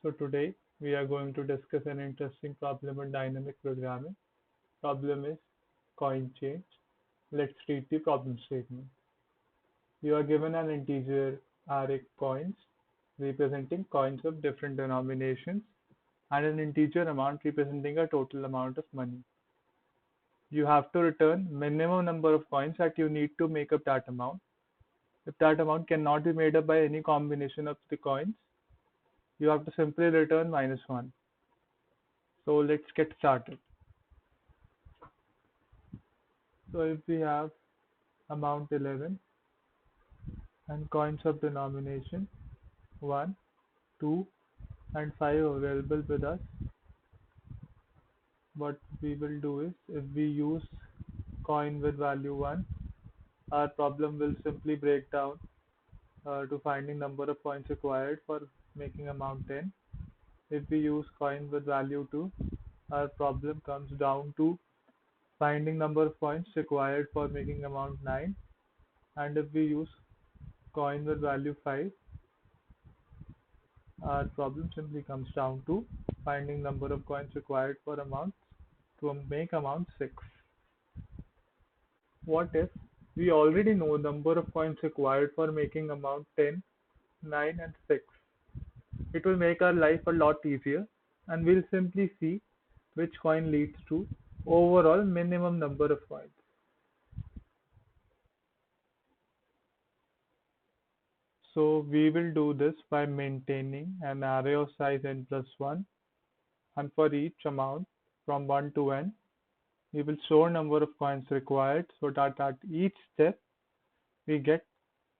So today we are going to discuss an interesting problem in dynamic programming. Problem is coin change. Let's read the problem statement. You are given an integer array coins representing coins of different denominations and an integer amount representing a total amount of money. You have to return minimum number of coins that you need to make up that amount. If that amount cannot be made up by any combination of the coins, you have to simply return -1. So let's get started. So if we have amount 11 and coins of denomination 1, 2 and 5 available with us, what we will do is if we use coin with value 1, our problem will simply break down to finding number of coins required for making amount 10. If we use coin with value 2, our problem comes down to finding number of coins required for making amount 9, and if we use coin with value 5, our problem simply comes down to finding number of coins required for amount to make amount 6. What if we already know number of coins required for making amount 10, 9 and 6? It will make our life a lot easier, and we'll simply see which coin leads to overall minimum number of coins. So we will do this by maintaining an array of size n plus 1, and for each amount from 1 to n, we will store number of coins required so that at each step we get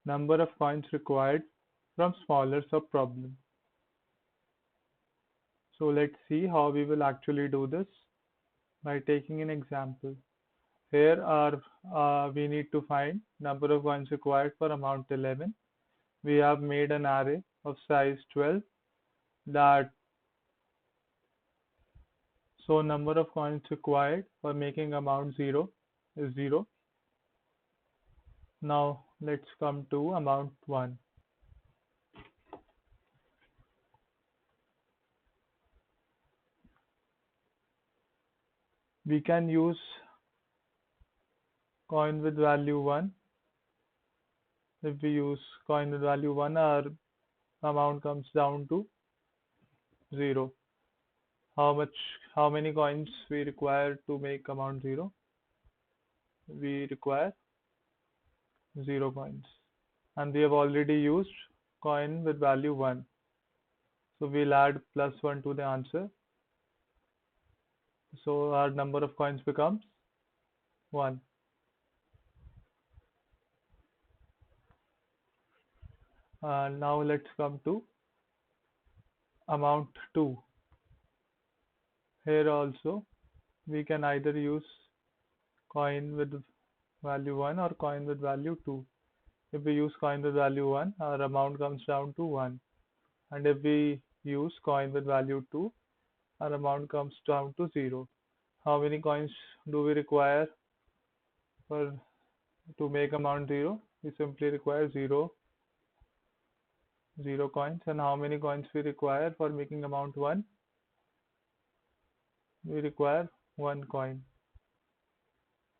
number of coins required from smaller subproblem. So let's see how we will actually do this by taking an example. Here we need to find number of coins required for amount 11. We have made an array of size 12 that so number of coins required for making amount 0 is 0. Now let's come to amount 1. We can use coin with value 1. If we use coin with value 1, our amount comes down to 0. How many coins we require to make amount 0? We require 0 coins. And we have already used coin with value 1. So we'll add +1 to the answer. So our number of coins becomes 1. Now let's come to amount 2. Here also we can either use coin with value 1 or coin with value 2. If we use coin with value 1, our amount comes down to 1. And if we use coin with value 2, our amount comes down to 0. How many coins do we require to make amount 0? We simply require 0 coins. And how many coins we require for making amount 1? We require 1 coin.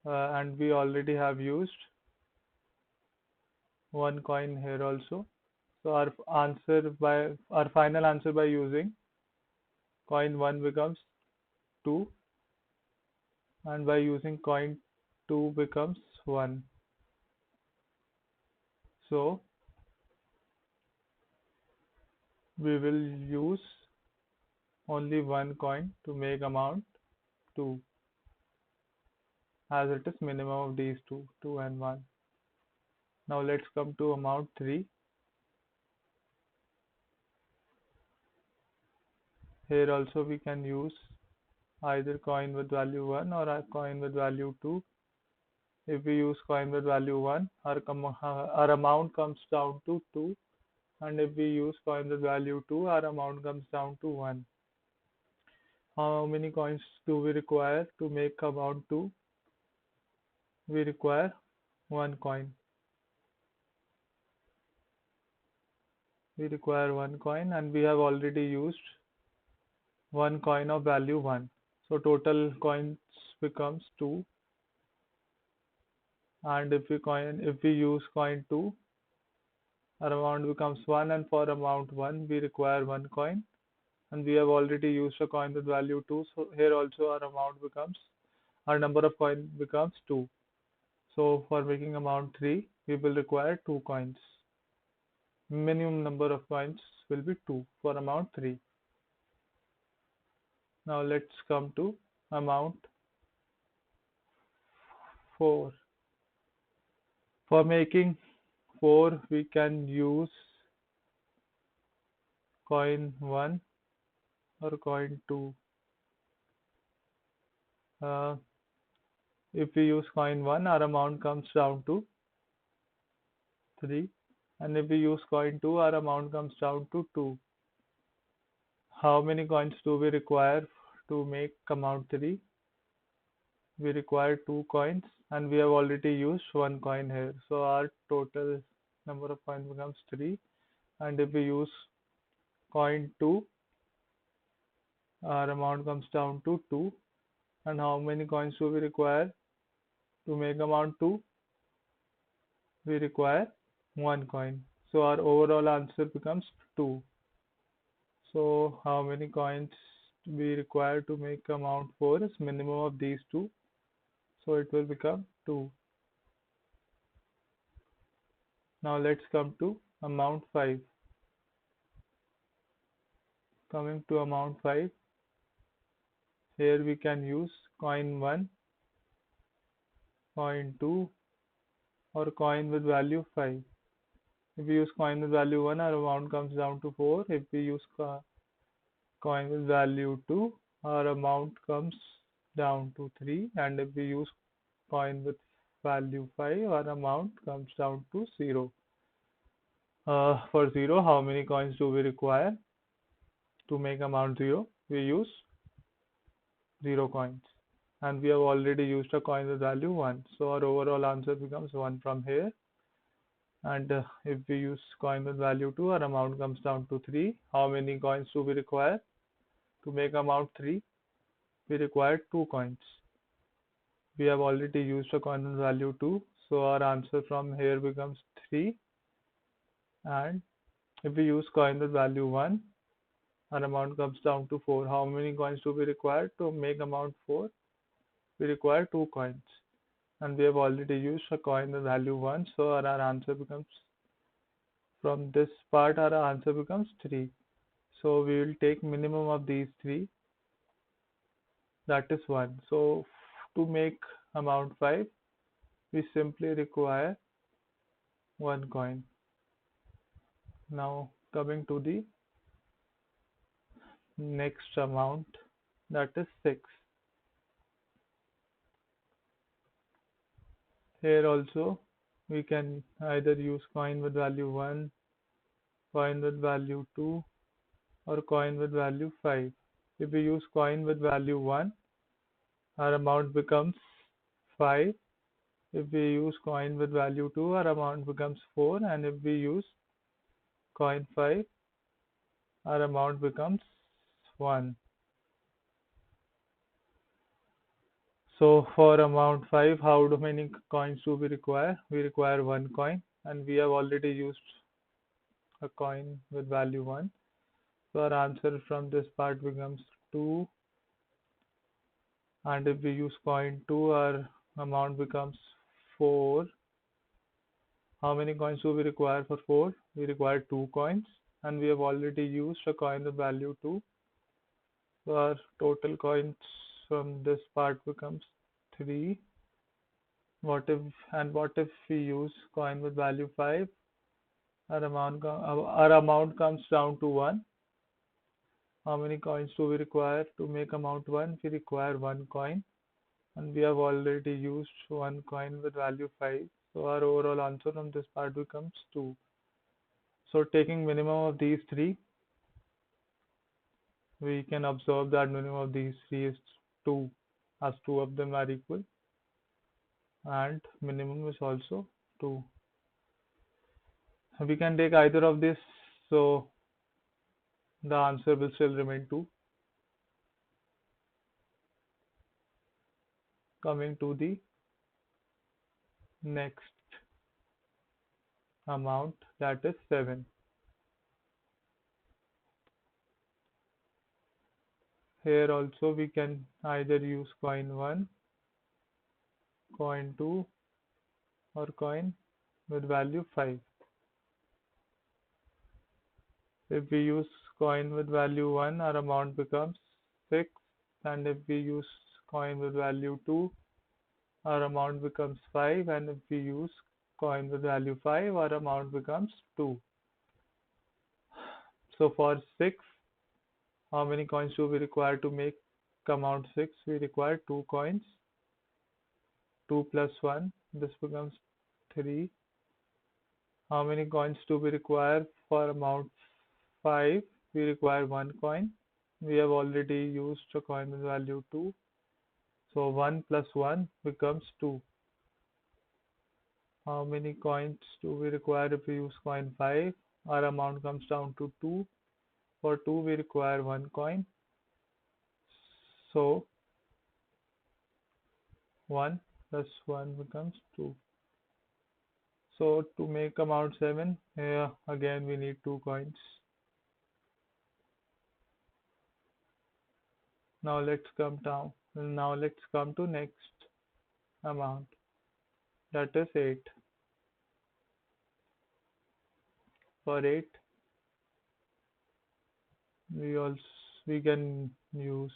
And we already have used 1 coin here also. So our final answer by using coin 1 becomes 2, and by using coin 2 becomes 1. So we will use only 1 coin to make amount 2, as it is minimum of these two, 2 and 1. Now let's come to amount 3. Here also we can use either coin with value 1 or a coin with value 2. If we use coin with value 1, our amount comes down to 2, and if we use coin with value 2, our amount comes down to 1. How many coins do we require to make amount 2? We require 1 coin. we require one coin, and we have already used one coin of value 1. So total coins becomes 2, and if we use coin 2, our amount becomes 1, and for amount 1 we require one coin, and we have already used a coin with value 2, so here also our number of coin becomes 2. So for making amount 3 we will require 2 coins. Minimum number of coins will be 2 for amount 3. Now let's come to amount 4. For making 4 we can use coin 1 or coin 2. Uh, if we use coin 1, our amount comes down to 3, and if we use coin 2, our amount comes down to 2. How many coins do we require to make amount 3? We require 2 coins, and we have already used one coin here. So our total number of coins becomes 3. And if we use coin 2, our amount comes down to 2. And how many coins do we require to make amount 2? We require one coin. So our overall answer becomes 2. So how many coins we require to make amount 4 is minimum of these two. So it will become 2. Now let's come to amount 5. Coming to amount 5, here we can use coin 1, coin 2, or coin with value 5. If we use coin with value 1, our amount comes down to 4. If we use coin with value 2, our amount comes down to 3. And if we use coin with value 5, our amount comes down to 0. For 0, how many coins do we require to make amount 0? We use 0 coins, and we have already used a coin with value 1. So our overall answer becomes 1 from here. And if we use coin with value 2, our amount comes down to 3. How many coins do we require to make amount 3? We require 2 coins. We have already used a coin with value 2, so our answer from here becomes 3. And if we use coin with value 1, our amount comes down to 4. How many coins do we require to make amount 4? We require 2 coins. And we have already used a coin with value 1, so our answer becomes, from this part, our answer becomes 3. So we will take minimum of these 3, that is 1. So to make amount 5, we simply require 1 coin. Now coming to the next amount, that is 6. Here also we can either use coin with value 1, coin with value 2, or coin with value 5. If we use coin with value 1, our amount becomes 5. If we use coin with value 2, our amount becomes 4. And if we use coin 5, our amount becomes 1. So for amount 5, how many coins do we require? We require 1 coin, and we have already used a coin with value 1. So our answer from this part becomes 2. And if we use coin 2, our amount becomes 4. How many coins do we require for 4? We require 2 coins, and we have already used a coin with value 2. So our total coins from this part becomes 3. What if we use coin with value 5? Our amount comes down to 1. How many coins do we require to make amount 1? We require 1 coin, and we have already used 1 coin with value 5. So our overall answer from this part becomes 2. So taking minimum of these 3, we can observe that minimum of these 3 is 2, as 2 of them are equal, and minimum is also 2. We can take either of these So the answer will still remain 2. Coming to the next amount, that is 7. Here also we can either use coin 1, coin 2, or coin with value 5. If we use coin with value 1, our amount becomes 6, and if we use coin with value 2, our amount becomes 5, and if we use coin with value 5, our amount becomes 2. So for 6, how many coins do we require to make amount 6? We require 2 coins. 2 plus 1, this becomes 3. How many coins do we require for amount 5? We require 1 coin. We have already used a coin with value 2. So 1 plus 1 becomes 2. How many coins do we require if we use coin 5? Our amount comes down to 2. For 2 we require 1 coin. So 1 plus 1 becomes 2. So to make amount 7, here again we need 2 coins. Now let's come down. Now let's come to next amount. That is 8. For 8, we can use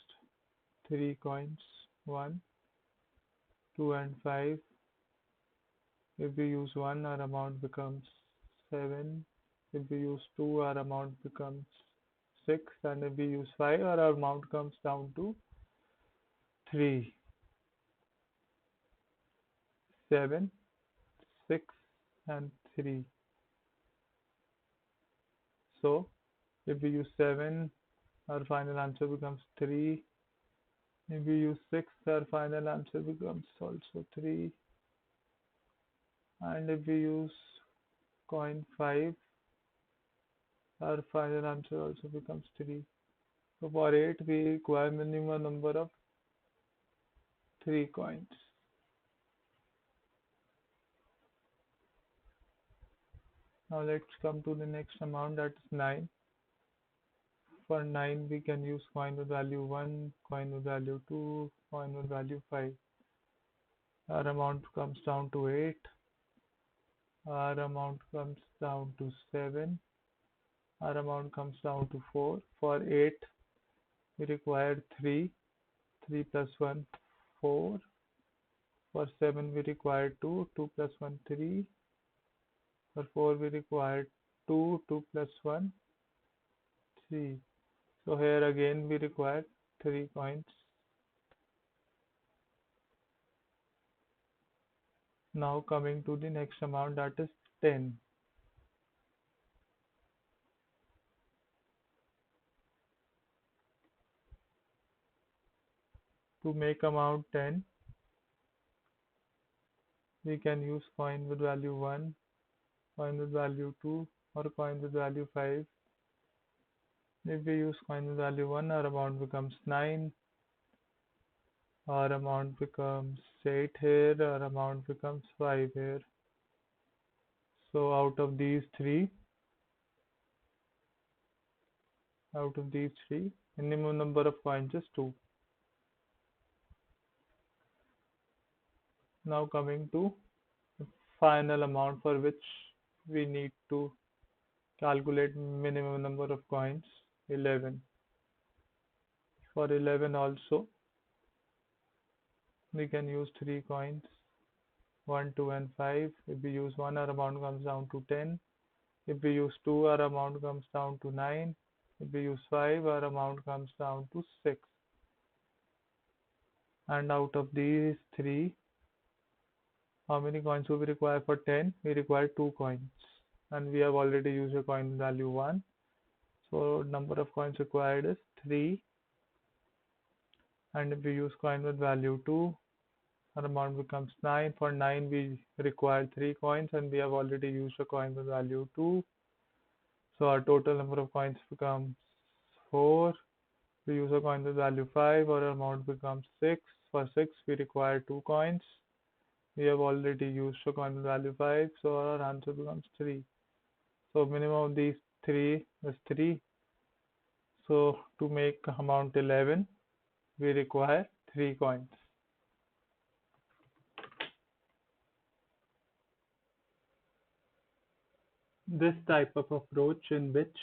3 coins. 1, 2, and 5. If we use 1, our amount becomes 7. If we use 2, our amount becomes 6. And if we use 5, our amount comes down to 3. 7, 6, and 3. So if we use 7, our final answer becomes 3. If we use 6, our final answer becomes also 3. And if we use coin 5, our final answer also becomes 3. So for 8, we require minimum number of 3 coins. Now let's come to the next amount, that is 9. For 9, we can use coin with value 1, coin with value 2, coin with value 5. Our amount comes down to 8. Our amount comes down to 7. Our amount comes down to 4. For 8, we require 3. 3 plus 1, 4. For 7, we require 2. 2 plus 1, 3. For 4, we require 2. 2 plus 1, 3. So here again we require 3 coins. Now coming to the next amount, that is 10. To make amount 10, we can use coin with value 1, coin with value 2, or coin with value 5. If we use coin with value 1, our amount becomes 9. Our amount becomes 8 here. Our amount becomes 5 here. So out of these three, minimum number of coins is 2. Now coming to the final amount for which we need to calculate minimum number of coins, 11. For 11 also, we can use 3 coins, 1, 2, and 5. If we use 1, our amount comes down to 10. If we use 2, our amount comes down to 9. If we use 5, our amount comes down to 6. And out of these 3, how many coins do we require for 10? We require 2 coins. And we have already used a coin value 1. So number of coins required is 3. And if we use coin with value 2, our amount becomes 9. For 9, we require 3 coins, and we have already used a coin with value 2. So our total number of coins becomes 4. We use a coin with value 5, our amount becomes 6. For 6, we require 2 coins. We have already used a coin with value 5, so our answer becomes 3. So minimum of these 3 is 3. So to make amount 11, we require 3 coins. This type of approach, in which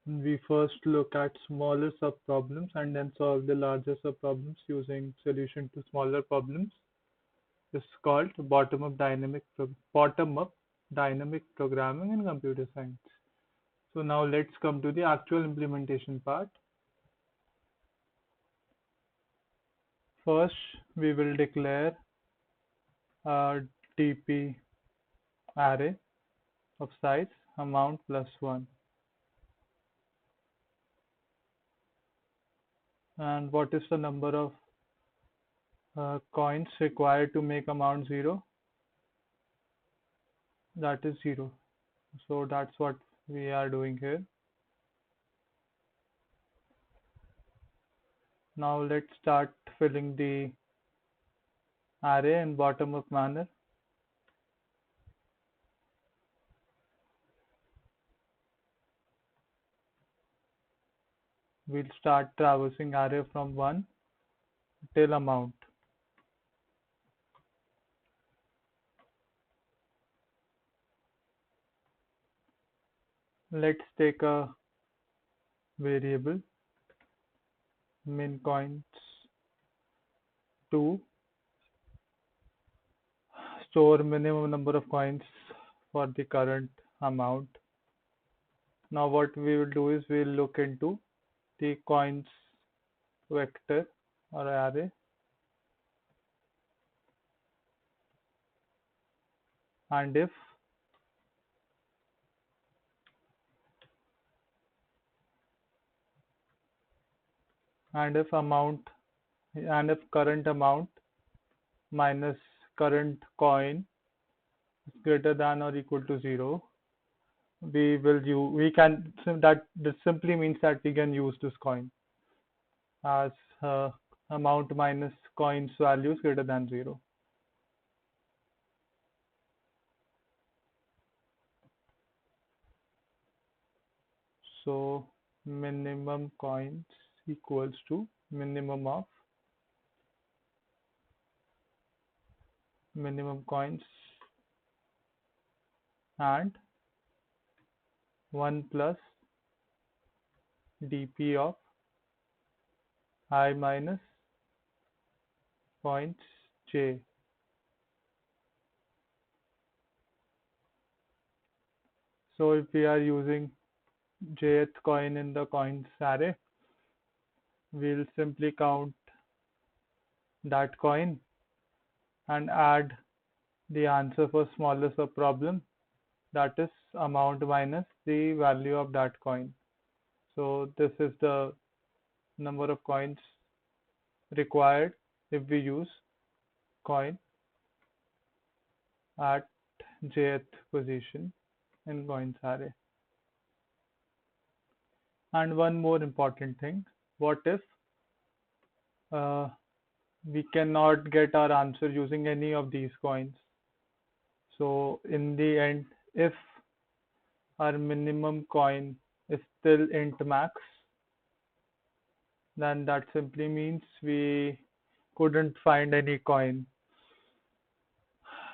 we first look at smaller subproblems and then solve the larger subproblems using solution to smaller problems, is called bottom-up dynamic programming in computer science. So now let's come to the actual implementation part. First, we will declare a DP array of size amount plus 1. And what is the number of coins required to make amount 0? That is 0. So that's what we are doing here. Now let's start filling the array in bottom-up manner. We'll start traversing array from 1 till amount. Let's take a variable min coins to store minimum number of coins for the current amount. Now what we will do is we'll look into the coins vector or array, and if current amount minus current coin is greater than or equal to 0, that simply means that we can use this coin as amount minus coins values greater than 0. So minimum coins equals to minimum of minimum coins and 1 plus dp of I minus coins j. So if we are using jth coin in the coins array, we'll simply count that coin and add the answer for smaller subproblem, that is amount minus the value of that coin. So this is the number of coins required if we use coin at jth position in coins array. And one more important thing, what if we cannot get our answer using any of these coins? So in the end, if our minimum coin is still int max, then that simply means we couldn't find any coin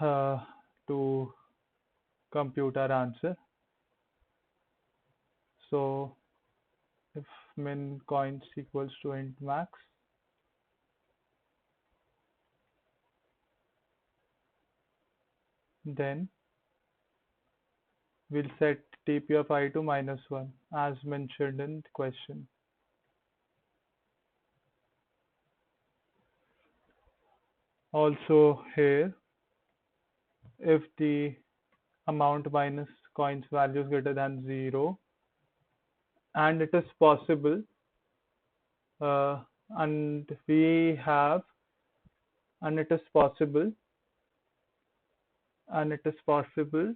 to compute our answer. So if min coins equals to int max, then we'll set TP of I to -1 as mentioned in the question. Also here, if the amount minus coins value is greater than 0, and it is possible, and it is possible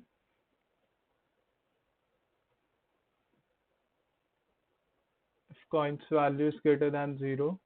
coin's value is greater than 0,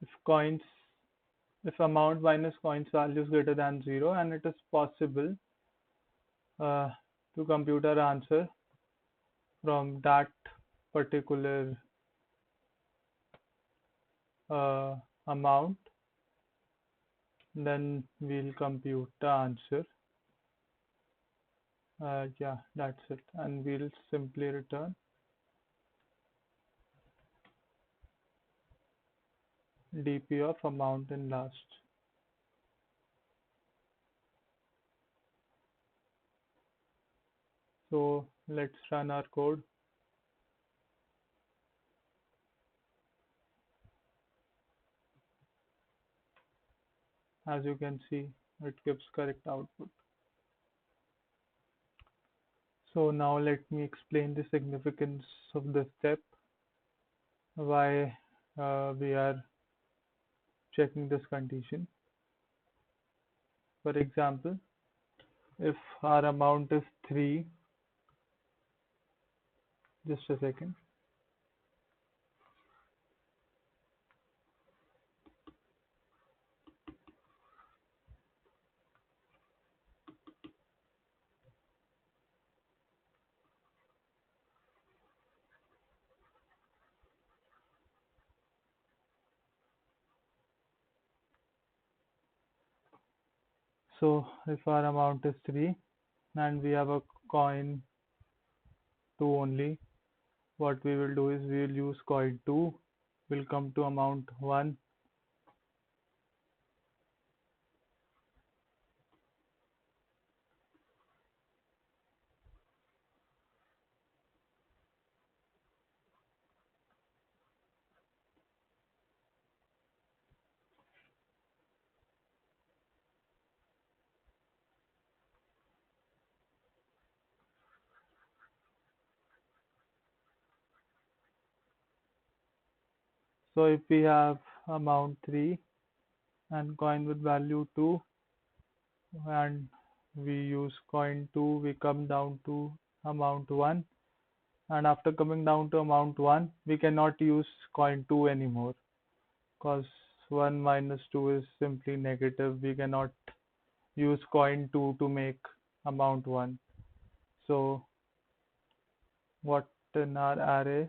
if coins if amount minus coins value is greater than 0, and it is possible uh, to compute our answer from that particular uh, amount, then we'll compute the answer. Yeah, that's it, and we'll simply return dp of amount in last. So let's run our code. As you can see, it gives correct output. So now let me explain the significance of this step, why we are checking this condition. For example, if our amount is 3, just a second. So if our amount is 3 and we have a coin 2 only, what we will do is we will use coin 2, will come to amount 1, so if we have amount 3 and coin with value 2 and we use coin 2, we come down to amount 1, and after coming down to amount 1 we cannot use coin 2 anymore, because 1 minus 2 is simply negative. We cannot use coin 2 to make amount 1. So what in our array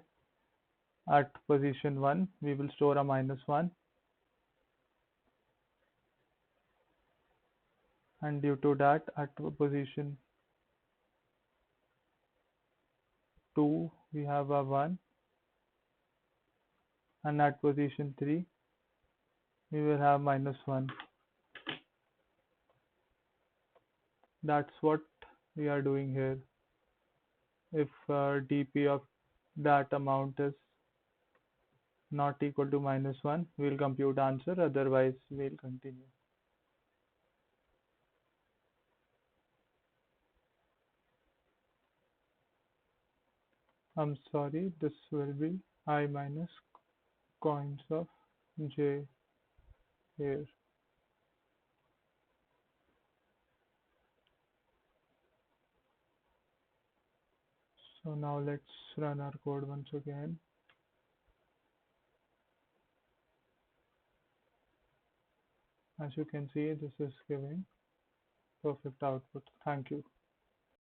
at position 1 we will store a -1, and due to that at position 2 we have a 1, and at position 3 we will have -1. That's what we are doing here. If dp of that amount is not equal to -1, we'll compute answer, otherwise we'll continue. I'm sorry, this will be I minus coins of j here. So now let's run our code once again. As you can see, this is giving perfect output. Thank you.